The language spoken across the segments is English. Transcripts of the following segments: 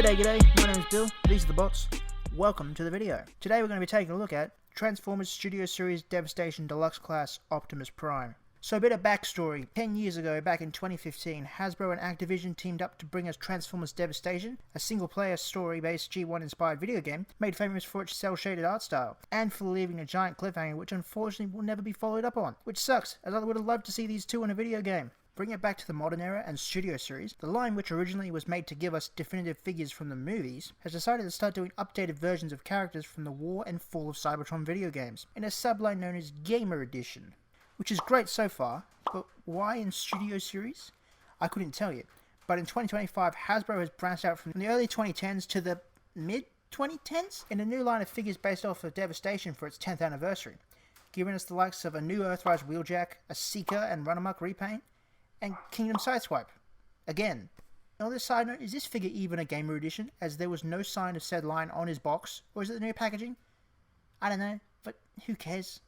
G'day, my name's Bill, these are the bots. Welcome to the video. Today we're going to be taking a look at Transformers Studio Series Devastation Deluxe Class Optimus Prime. So a bit of backstory. 10 years ago, back in 2015, Hasbro and Activision teamed up to bring us Transformers Devastation, a single-player story-based G1-inspired video game made famous for its cel-shaded art style, and for leaving a giant cliffhanger which unfortunately will never be followed up on. Which sucks, as I would have loved to see these two in a video game. Bring it back to the modern era and Studio Series, the line which originally was made to give us definitive figures from the movies, has decided to start doing updated versions of characters from the War and Fall of Cybertron video games, in a subline known as Gamer Edition. Which is great so far, but why in Studio Series? I couldn't tell you. But in 2025, Hasbro has branched out from the early 2010s to the mid-2010s in a new line of figures based off of Devastation for its 10th anniversary, giving us the likes of a new Earthrise Wheeljack, a Seeker and Runamuck repaint, and Kingdom Sideswipe. Again. On this side note, is this figure even a Gamer Edition, as there was no sign of said line on his box, or is it the new packaging? I don't know, but who cares?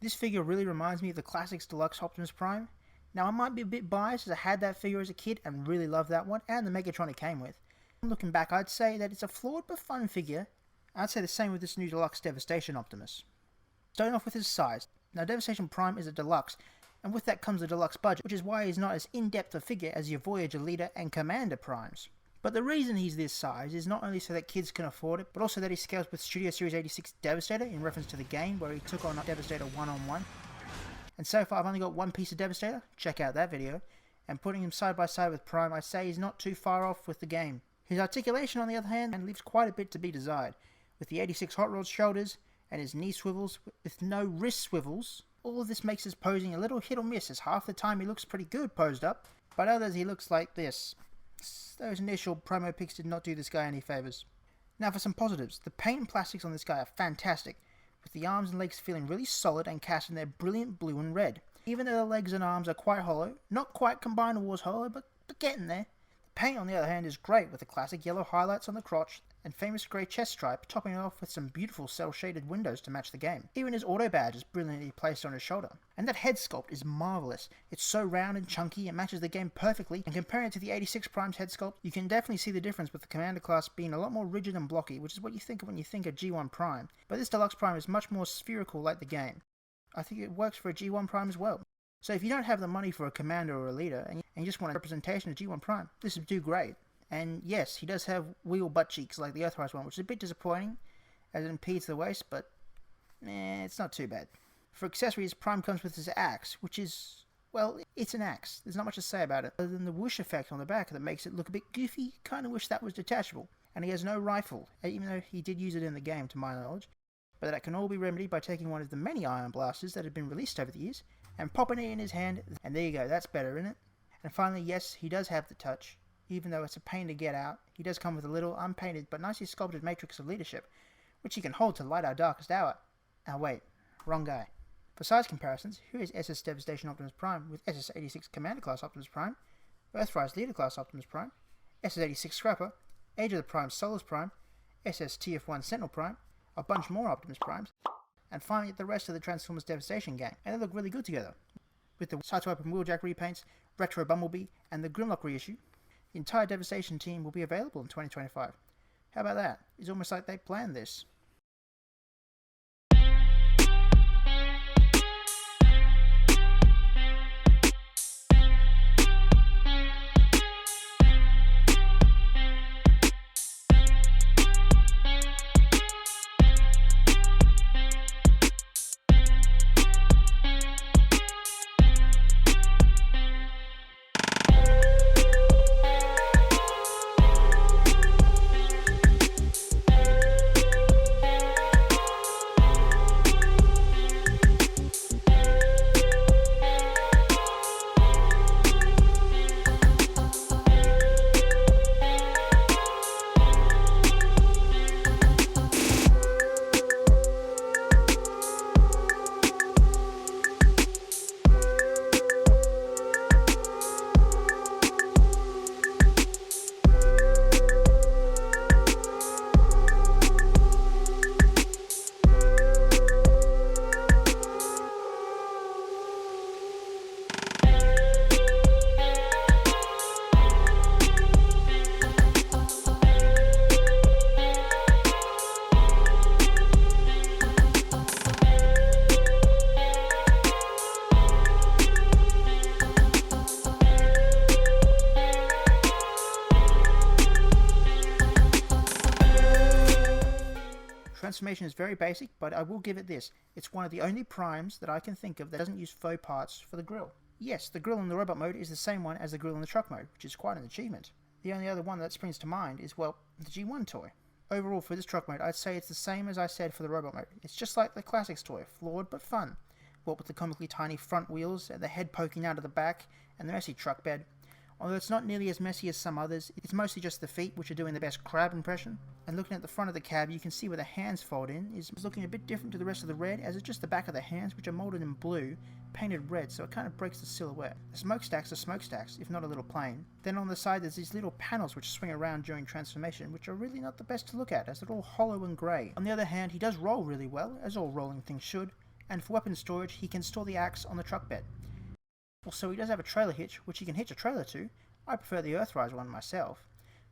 This figure really reminds me of the Classics Deluxe Optimus Prime. Now I might be a bit biased as I had that figure as a kid and really loved that one, and the Megatron it came with. Looking back, I'd say that it's a flawed but fun figure. I'd say the same with this new Deluxe Devastation Optimus. Starting off with his size. Now Devastation Prime is a Deluxe, and with that comes a Deluxe budget, which is why he's not as in-depth a figure as your Voyager Leader and Commander Primes. But the reason he's this size is not only so that kids can afford it, but also that he scales with Studio Series 86 Devastator in reference to the game where he took on Devastator one-on-one. And so far I've only got one piece of Devastator, check out that video, and putting him side by side with Prime, I say he's not too far off with the game. His articulation on the other hand leaves quite a bit to be desired, with the 86 Hot Rod shoulders and his knee swivels with no wrist swivels. All of this makes his posing a little hit or miss, as half the time he looks pretty good posed up, but others he looks like this. Those initial promo pics did not do this guy any favours. Now for some positives. The paint and plastics on this guy are fantastic, with the arms and legs feeling really solid and cast in their brilliant blue and red. Even though the legs and arms are quite hollow, not quite Combiner Wars hollow, but getting there. The paint on the other hand is great, with the classic yellow highlights on the crotch and famous grey chest stripe, topping it off with some beautiful cel-shaded windows to match the game. Even his auto badge is brilliantly placed on his shoulder. And that head sculpt is marvellous. It's so round and chunky, it matches the game perfectly, and comparing it to the 86 Prime's head sculpt, you can definitely see the difference with the Commander class being a lot more rigid and blocky, which is what you think of when you think of G1 Prime. But this Deluxe Prime is much more spherical like the game. I think it works for a G1 Prime as well. So if you don't have the money for a Commander or a Leader, and you just want a representation of G1 Prime, this would do great. And yes, he does have wheel butt cheeks like the Earthrise one, which is a bit disappointing, as it impedes the waist, but it's not too bad. For accessories, Prime comes with his axe, which is, well, it's an axe. There's not much to say about it, other than the whoosh effect on the back that makes it look a bit goofy. Kinda wish that was detachable. And he has no rifle, even though he did use it in the game to my knowledge. But that can all be remedied by taking one of the many ion blasters that have been released over the years, and popping it in his hand, and there you go, that's better, isn't it? And finally, yes, he does have the touch. Even though it's a pain to get out, he does come with a little unpainted but nicely sculpted matrix of leadership, which he can hold to light our darkest hour. Oh wait, wrong guy. For size comparisons, here is SS Devastation Optimus Prime with SS86 Commander Class Optimus Prime, Earthrise Leader Class Optimus Prime, SS86 Scrapper, Age of the Prime Solus Prime, SS TF1 Sentinel Prime, a bunch more Optimus Primes, and finally the rest of the Transformers Devastation gang, and they look really good together. With the Sideswipe and Wheeljack repaints, Retro Bumblebee, and the Grimlock reissue, the entire Devastation team will be available in 2025. How about that? It's almost like they planned this. Transformation is very basic, but I will give it this. It's one of the only primes that I can think of that doesn't use faux parts for the grille. Yes, the grille in the robot mode is the same one as the grille in the truck mode, which is quite an achievement. The only other one that springs to mind is, well, the G1 toy. Overall, for this truck mode, I'd say it's the same as I said for the robot mode. It's just like the Classics toy, flawed but fun. What with the comically tiny front wheels, and the head poking out of the back, and the messy truck bed. Although it's not nearly as messy as some others, it's mostly just the feet which are doing the best crab impression. And looking at the front of the cab, you can see where the hands fold in is looking a bit different to the rest of the red, as it's just the back of the hands which are molded in blue, painted red, so it kind of breaks the silhouette. The smokestacks are smokestacks, if not a little plain. Then on the side there's these little panels which swing around during transformation, which are really not the best to look at, as they're all hollow and grey. On the other hand, he does roll really well, as all rolling things should, and for weapon storage he can store the axe on the truck bed. Also, he does have a trailer hitch, which he can hitch a trailer to. I prefer the Earthrise one myself.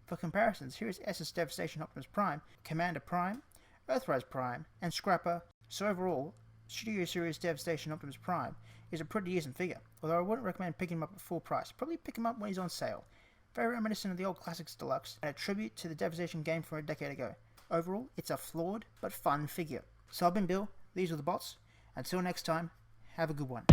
For comparisons, here is SS Devastation Optimus Prime, Commander Prime, Earthrise Prime, and Scrapper. So overall, Studio Series Devastation Optimus Prime is a pretty decent figure, although I wouldn't recommend picking him up at full price. Probably pick him up when he's on sale. Very reminiscent of the old Classics Deluxe, and a tribute to the Devastation game from a decade ago. Overall, it's a flawed but fun figure. So I've been Bill, these are the bots. Until next time, have a good one.